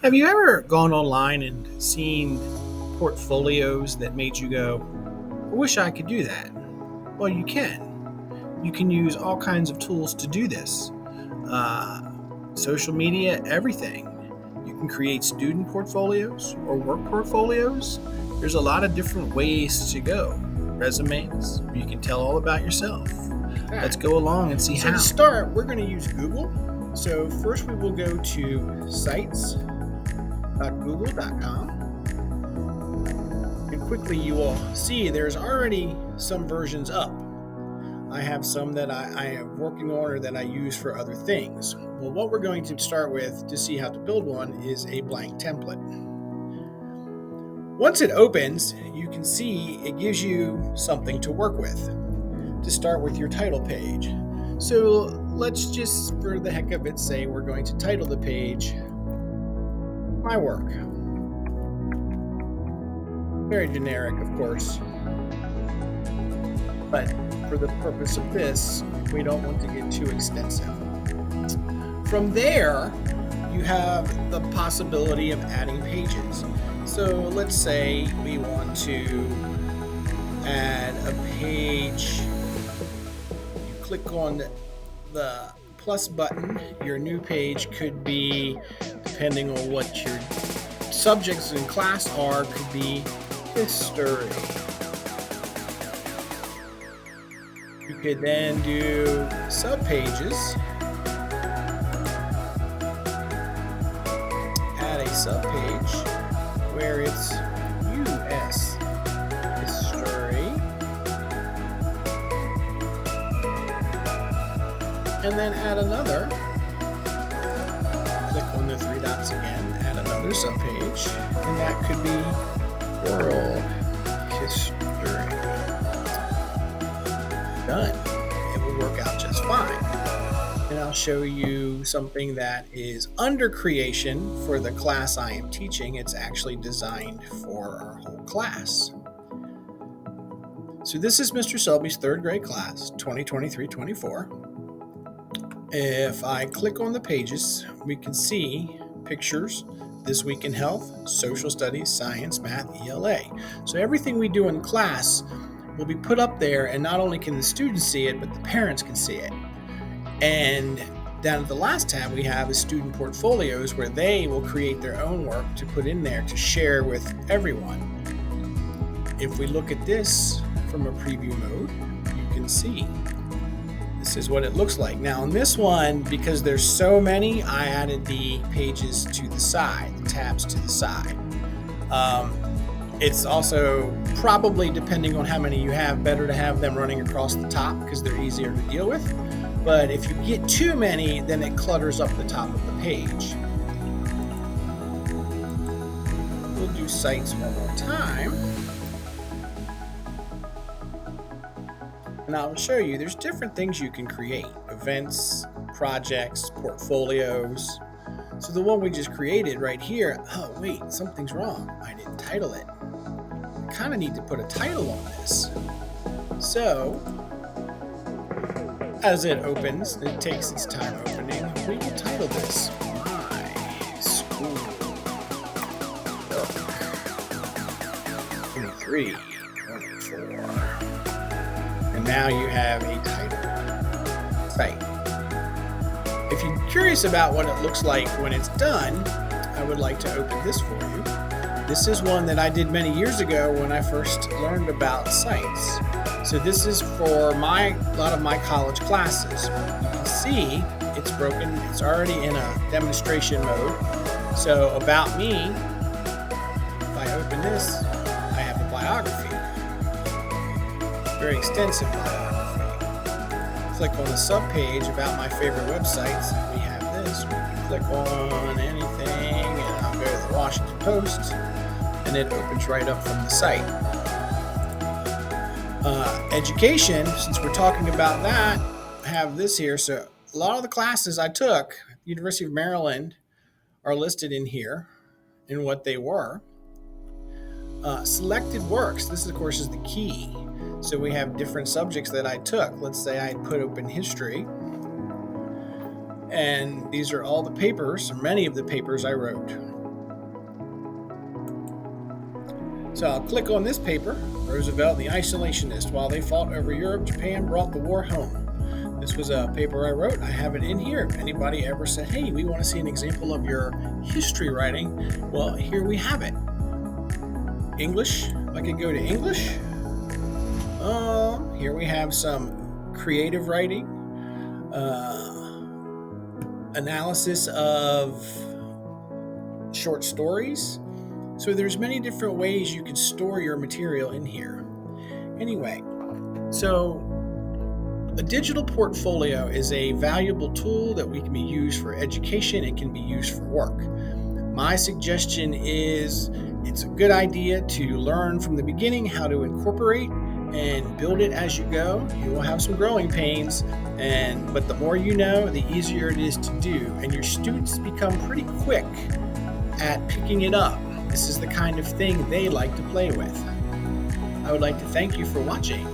Have you ever gone online and seen portfolios that made you go, I wish I could do that? Well, you can. You can use all kinds of tools to do this. Uh, Social media, everything. You can create student portfolios or work portfolios. There's a lot of different ways to go. Resumes, you can tell all about yourself. Let's Okay. go along and see So to how. start, we're going to use Google. So first we will go to sites.google.com. And quickly you will see there's already some versions up. I have some that I am working on or that I use for other things. Well, what we're going to start with to see how to build one is a blank template. Once it opens, you can see it gives you something to work with. To start with your title page. So let's just, for the heck of it, say we're going to title the page My Work. Very generic, of course. But for the purpose of this, we don't want to get too extensive. From there, you have the possibility of adding pages. So let's say we want to add a page. You click on the plus button. Your new page could be, depending on what your subjects in class are, could be history. You could then do subpages. Add a subpage where it's U.S. history. And then add another. Click on the three dots again, add another subpage, and that could be world history. Done. It will work out just fine. And I'll show you something that is under creation for the class I am teaching. It's actually designed for our whole class. So this is Mr. Selby's third grade class, 2023-24. If I click on the pages, we can see pictures, This Week in Health, Social Studies, Science, Math, ELA. So everything we do in class will be put up there, and not only can the students see it, but the parents can see it. And down at the last tab, we have is student portfolios, where they will create their own work to put in there to share with everyone. If we look at this from a preview mode, you can see this is what it looks like. Now on this one, because there's so many, I added the pages to the side, the tabs to the side. It's also probably, depending on how many you have, better to have them running across the top because they're easier to deal with. But if you get too many, then it clutters up the top of the page. We'll do sites one more time. And I'll show you there's different things you can create. Events, projects, portfolios. So the one we just created right here, oh wait, something's wrong. I didn't title it. I kind of need to put a title on this. So, as it opens, it takes its time opening, we will title this My School Book 23-24. And now you have a title site. If you're curious about what it looks like when it's done, I would like to open this for you. This is one that I did many years ago when I first learned about sites. So this is for a lot of my college classes. You can see it's broken. It's already in a demonstration mode. So about me, if I open this, I have a biography. Very extensive biography. Click on the subpage about my favorite websites. We have this. We can click on anything, and I'll go to the Washington Post, and it opens right up from the site. Education, since we're talking about that, I have this here. So a lot of the classes I took at the University of Maryland are listed in here and what they were. Selected works. This, of course, is the key. So we have different subjects that I took. Let's say I put open history. And these are all the papers, or many of the papers I wrote. So I'll click on this paper, Roosevelt and the Isolationist. While they fought over Europe, Japan brought the war home. This was a paper I wrote. I have it in here. If anybody ever said, hey, we want to see an example of your history writing, well, here we have it. English, I could go to English. Here we have some creative writing, analysis of short stories. So there's many different ways you can store your material in here. Anyway, so a digital portfolio is a valuable tool that can be used for education. It can be used for work. My suggestion is it's a good idea to learn from the beginning how to incorporate and build it as you go. You will have some growing pains, but the more you know, the easier it is to do. And your students become pretty quick at picking it up. This is the kind of thing they like to play with. I would like to thank you for watching.